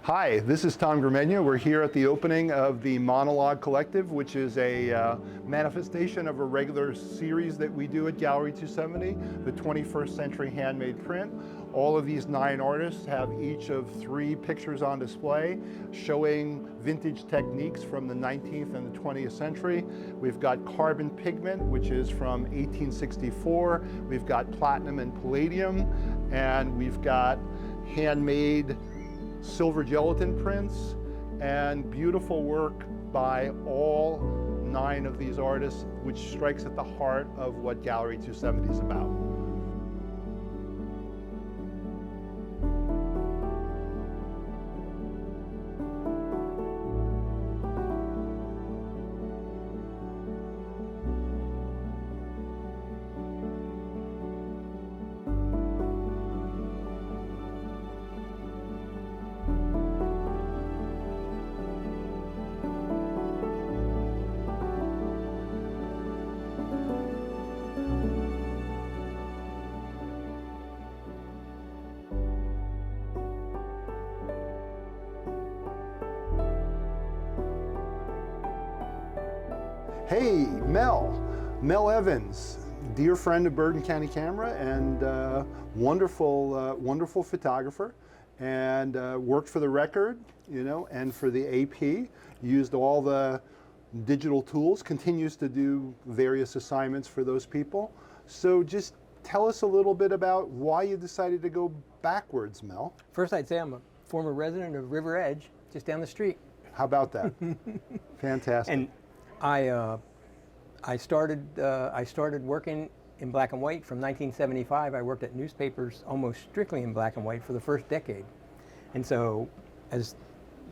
Hi, this is Tom Gramegna. We're here at the opening of the Monalog Collective, which is a manifestation of a regular series that we do at Gallery 270, the 21st Century Handmade Print. All of these 9 artists have each of 3 pictures on display showing vintage techniques from the 19th and the 20th century. We've got carbon pigment, which is from 1864. We've got platinum and palladium, and we've got handmade silver gelatin prints, and beautiful work by all 9 of these artists, which strikes at the heart of what Gallery 270 is about. Hey, Mel Evans, dear friend of Bergen County Camera and wonderful photographer, and worked for the Record, and for the AP, used all the digital tools, continues to do various assignments for those people. So just tell us a little bit about why you decided to go backwards, Mel. First, I'd say I'm a former resident of River Edge, just down the street. How about that? Fantastic. And I started working in black and white from 1975. I worked at newspapers almost strictly in black and white for the first decade. And so as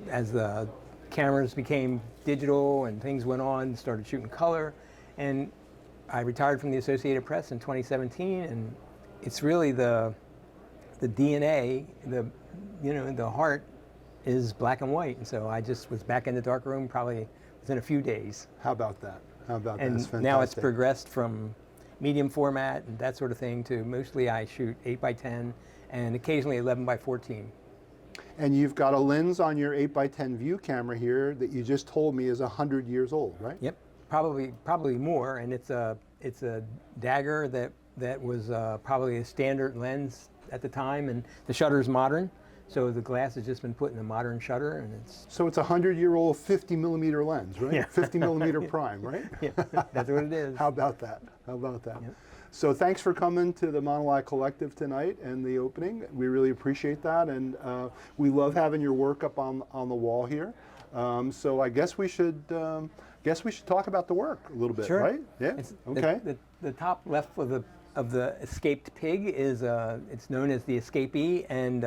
the cameras became digital and things went on, started shooting color, and I retired from the Associated Press in 2017, and it's really the DNA, the heart is black and white. And so I just was back in the darkroom probably within a few days. How about that? How about that? And That's fantastic. now it's progressed from medium format and that sort of thing to mostly I shoot 8x10 and occasionally 11x14. And you've got a lens on your 8x10 view camera here that you just told me is 100 years old, right? Yep, probably more. And it's a dagger that was probably a standard lens at the time, and the shutter is modern. So the glass has just been put in a modern shutter, and it's... So it's a 100-year-old 50mm lens, right? Yeah. 50mm prime, right? Yeah, that's what it is. How about that? How about that? Yep. So thanks for coming to the Monalog Collective tonight and the opening. We really appreciate that, and we love having your work up on the wall here. So I guess we should talk about the work a little bit, Sure. right? Yeah. Okay. The top left of the escaped pig is it's known as the escapee, and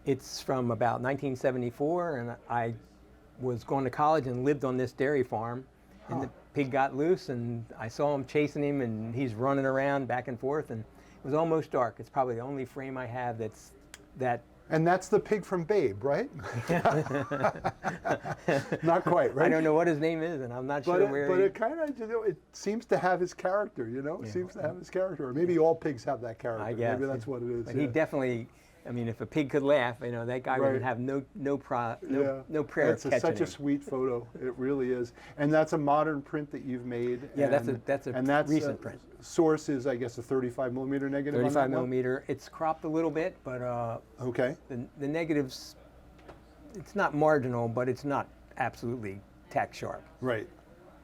it's from about 1974, and I was going to college and lived on this dairy farm, and the pig got loose, and I saw him chasing him, and he's running around back and forth, and it was almost dark. It's probably the only frame I have that's that. And that's the pig from Babe, right? Not quite, right? I don't know what his name is, and I'm not sure where. But it kind of, it seems to have his character, It Yeah. seems to have his character. Or maybe all pigs have that character. I guess. Maybe that's what it is. But he definitely. I mean, if a pig could laugh, that guy would have no prayer That's catching such a him. sweet photo. It really is. And that's a modern print that you've made. Yeah, and that's a recent print. Source is, I guess, a 35mm negative. 35mm. It's cropped a little bit, but okay. The negatives, it's not marginal, but it's not absolutely tack sharp. Right.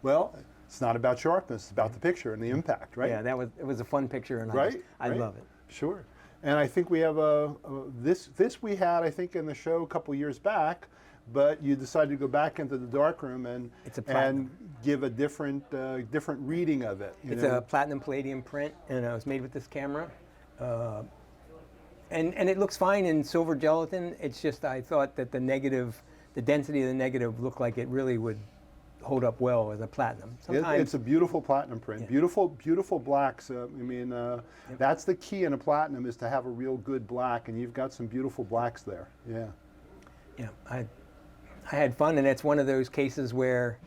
Well, it's not about sharpness. It's about the picture and the impact, right? Yeah, it was a fun picture, and I love it. Sure. And I think we have this we had, I think, in the show a couple years back, but you decided to go back into the darkroom and give a different reading of it. It's a platinum palladium print, and it was made with this camera. And it looks fine in silver gelatin. It's just I thought that the density of the negative looked like it really would hold up well as a platinum. It's a beautiful platinum print. Yeah. Beautiful blacks. That's the key in a platinum, is to have a real good black, and you've got some beautiful blacks there. Yeah. Yeah, I had fun, and it's one of those cases where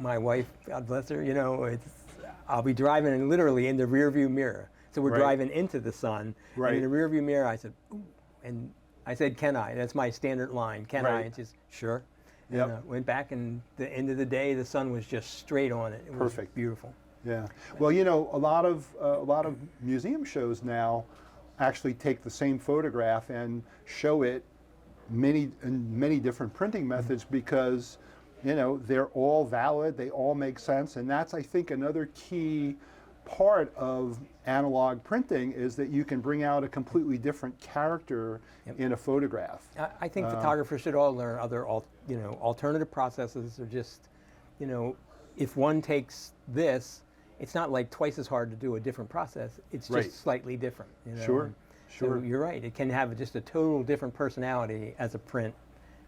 my wife, God bless her, I'll be driving and literally in the rearview mirror. So we're driving into the sun, and in the rearview mirror I said, ooh, and I said, can I? That's my standard line. Can I? Right. And she's, sure. Yep. And went back, and the end of the day, the sun was just straight on it. It was Perfect. beautiful. Yeah. Well, you know, a lot of museum shows now actually take the same photograph and show it in many different printing methods because, you know, they're all valid, they all make sense, and that's, I think, another key part of analog printing is that you can bring out a completely different character in a photograph. I think photographers should all learn other, alternative processes, or just, you know, if one takes this, it's not like twice as hard to do a different process. It's just Right. slightly different. You know? Sure, sure. So you're right. It can have just a total different personality as a print,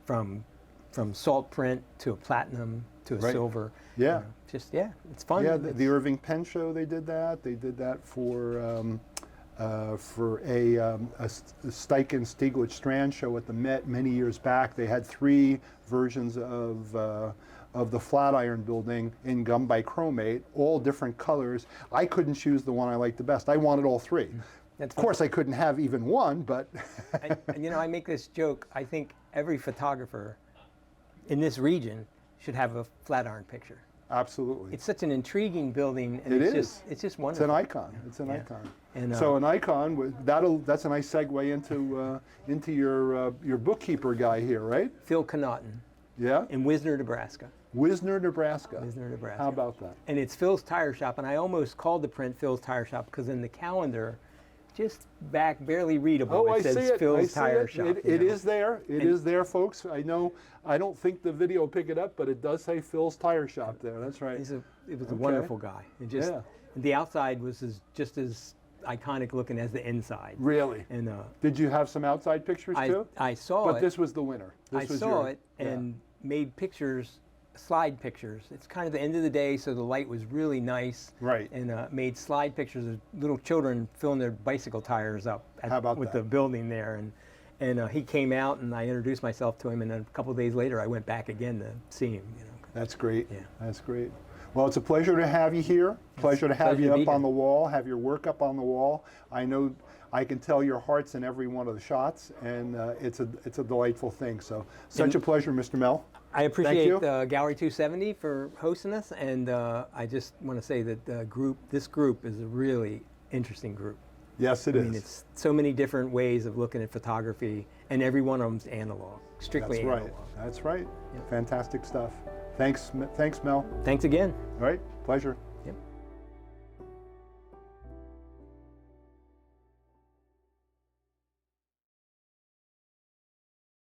from salt print to a platinum to a Right. silver. Yeah. You know, it's fun. Yeah, the Irving Penn show, they did that. They did that for a Steichen Stieglitz Strand show at the Met many years back. They had 3 versions of the Flatiron Building in gum bichromate, all different colors. I couldn't choose the one I liked the best. I wanted all 3. That's Of course, I couldn't have even one, but and, you know, I make this joke. I think every photographer in this region should have a Flatiron picture. absolutely. It's such an intriguing building, and It it's is. just it's It's wonderful. an icon. It's an Yeah. icon. And, So an icon, that's a nice segue into your bookkeeper guy here, right? Phil Connaughton Yeah? in Wisner, Nebraska. Wisner, Nebraska. Wisner, Nebraska. How about that? And it's Phil's Tire Shop, and I almost called the print Phil's Tire Shop because in the calendar, just back barely readable, Oh, I it says see it. Phil's I see Tire it. Shop. It you know. is there. It is there, folks. I know. I don't think the video will pick it up, but it does say Phil's Tire Shop there. That's right. It was a wonderful guy. And just Yeah. the outside was just as iconic looking as the inside. Really? And Did you have some outside pictures too? I saw But it. this was the winner. I saw it and made pictures, slide pictures. It's kind of the end of the day, so the light was really nice. Right. And made slide pictures of little children filling their bicycle tires up How about with that? the building there. And he came out, and I introduced myself to him, and a couple of days later, I went back again to see him. You know. That's great. Yeah. That's great. Well, it's a pleasure to have you here. Pleasure to have pleasure you to be up on here. the wall, have your work up on the wall. I know I can tell your heart's in every one of the shots, and it's a delightful thing. So, such a pleasure, Mr. Mel. I appreciate you. Gallery 270 for hosting us, and I just want to say that this group is a really interesting group. Yes, it I is. mean, it's so many different ways of looking at photography, and every one of them's analog, strictly That's right. analog. That's right. Yeah. Fantastic stuff. Thanks, Mel. Thanks again. All right, pleasure.